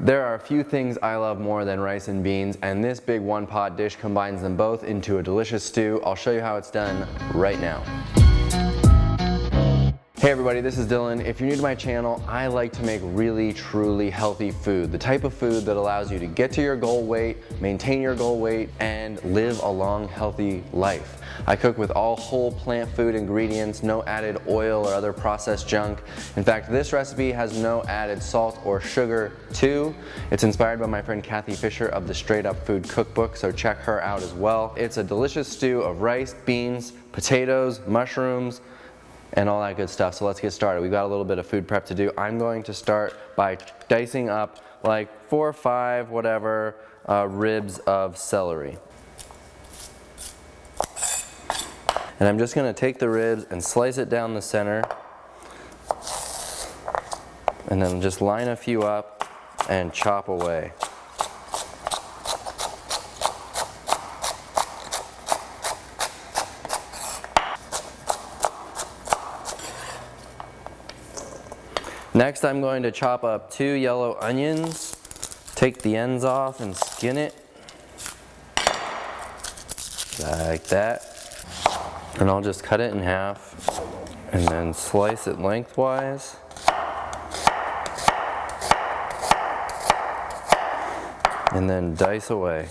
There are a few things I love more than rice and beans, and this big one-pot dish combines them both into a delicious stew. I'll show you how it's done right now. Hey everybody, this is Dylan. If you're new to my channel, I like to make really, truly healthy food. The type of food that allows you to get to your goal weight, maintain your goal weight, and live a long, healthy life. I cook with all whole plant food ingredients, no added oil or other processed junk. In fact, this recipe has no added salt or sugar too. It's inspired by my friend Kathy Fisher of the Straight Up Food Cookbook, so check her out as well. It's a delicious stew of rice, beans, potatoes, mushrooms, and all that good stuff. So let's get started. We've got a little bit of food prep to do. I'm going to start by dicing up like 4 or 5, whatever, ribs of celery. And I'm just gonna take the ribs and slice it down the center, and then just line a few up and chop away. Next, I'm going to chop up 2 yellow onions, take the ends off and skin it, like that. And I'll just cut it in half and then slice it lengthwise. And then dice away.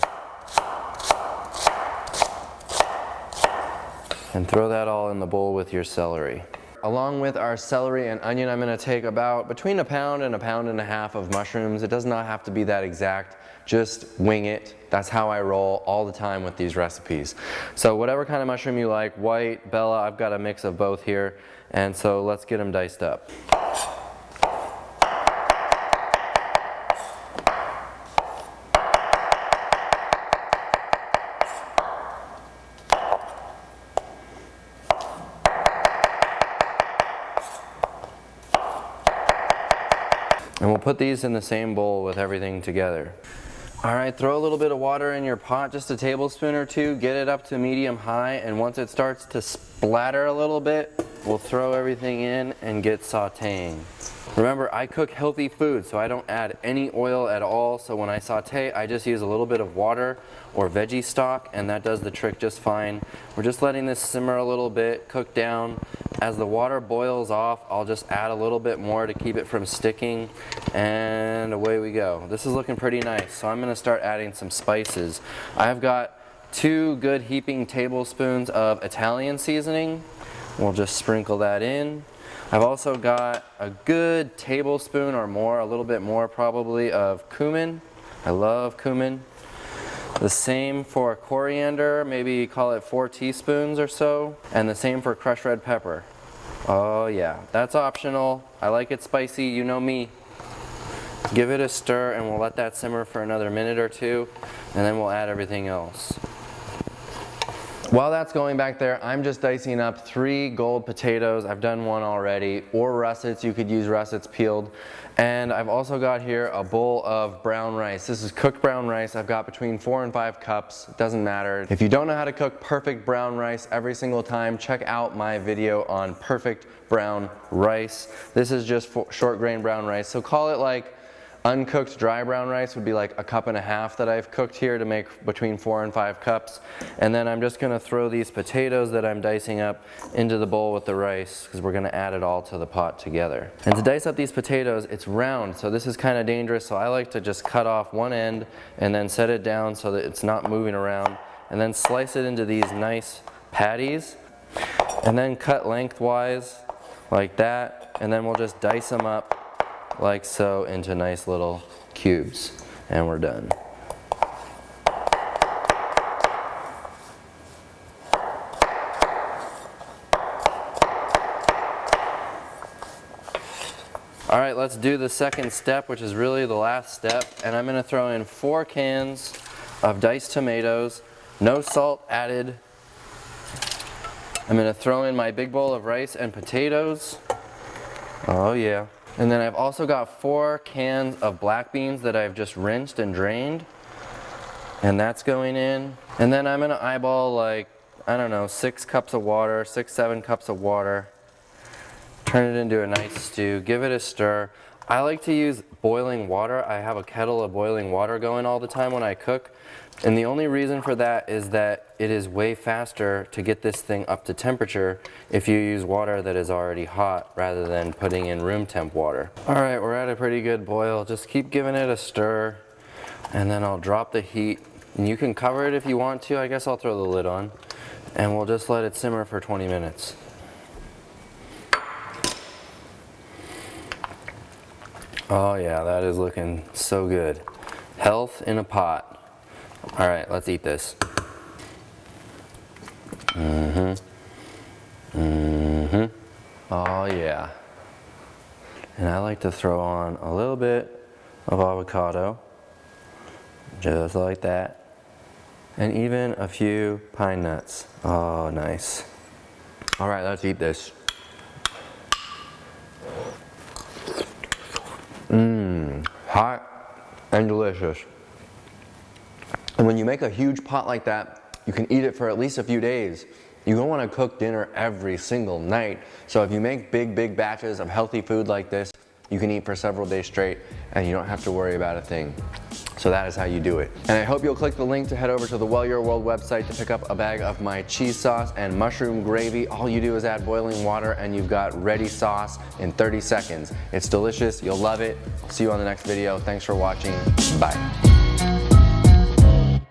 And throw that all in the bowl with your celery. Along with our celery and onion, I'm gonna take about between 1 pound and 1.5 pounds of mushrooms. It does not have to be that exact, just wing it. That's how I roll all the time with these recipes. So whatever kind of mushroom you like, white, Bella, I've got a mix of both here. And so let's get them diced up. And we'll put these in the same bowl with everything together. All right, throw a little bit of water in your pot, just a tablespoon or 2, get it up to medium high, and once it starts to splatter a little bit, we'll throw everything in and get sauteing. Remember, I cook healthy food, so I don't add any oil at all, so when I saute, I just use a little bit of water or veggie stock, and that does the trick just fine. We're just letting this simmer a little bit, cook down. As the water boils off, I'll just add a little bit more to keep it from sticking, and away we go. This is looking pretty nice, so I'm gonna start adding some spices. I've got 2 good heaping tablespoons of Italian seasoning. We'll just sprinkle that in. I've also got a good tablespoon or more, a little bit more probably, of cumin. I love cumin. The same for coriander, maybe call it 4 teaspoons or so. And the same for crushed red pepper. Oh yeah, that's optional. I like it spicy, you know me. Give it a stir and we'll let that simmer for another minute or 2, and then we'll add everything else. While that's going back there, I'm just dicing up 3 gold potatoes. I've done 1 already, or russets. You could use russets peeled. And I've also got here a bowl of brown rice. This is cooked brown rice. I've got between 4 and 5 cups. It doesn't matter. If you don't know how to cook perfect brown rice every single time, check out my video on perfect brown rice. This is just short grain brown rice. So call it like uncooked dry brown rice would be like 1.5 cups that I've cooked here to make between 4 and 5 cups. And then I'm just gonna throw these potatoes that I'm dicing up into the bowl with the rice, because we're gonna add it all to the pot together. And to dice up these potatoes, it's round, so this is kind of dangerous, so I like to just cut off one end and then set it down so that it's not moving around, and then slice it into these nice patties, and then cut lengthwise like that, and then we'll just dice them up like so into nice little cubes, and we're done. All right, let's do the second step, which is really the last step, and I'm gonna throw in 4 cans of diced tomatoes, no salt added. I'm gonna throw in my big bowl of rice and potatoes. Oh yeah. And then I've also got 4 cans of black beans that I've just rinsed and drained. And that's going in. And then I'm gonna eyeball like, I don't know, 6 cups of water, 6, 7 cups of water. Turn it into a nice stew, give it a stir. I like to use boiling water. I have a kettle of boiling water going all the time when I cook. And the only reason for that is that it is way faster to get this thing up to temperature if you use water that is already hot rather than putting in room temp water. All right, we're at a pretty good boil. Just keep giving it a stir and then I'll drop the heat. And you can cover it if you want to. I guess I'll throw the lid on and we'll just let it simmer for 20 minutes. Oh yeah, that is looking so good. Health in a pot. All right, let's eat this. Oh yeah. And I like to throw on a little bit of avocado, just like that. And even a few pine nuts. Oh, nice. All right, let's eat this. Hot and delicious. And when you make a huge pot like that, you can eat it for at least a few days. You don't want to cook dinner every single night. So if you make big batches of healthy food like this, you can eat for several days straight and you don't have to worry about a thing. So that is how you do it. And I hope you'll click the link to head over to the Well Your World website to pick up a bag of my cheese sauce and mushroom gravy. All you do is add boiling water and you've got ready sauce in 30 seconds. It's delicious, you'll love it. See you on the next video. Thanks for watching, bye.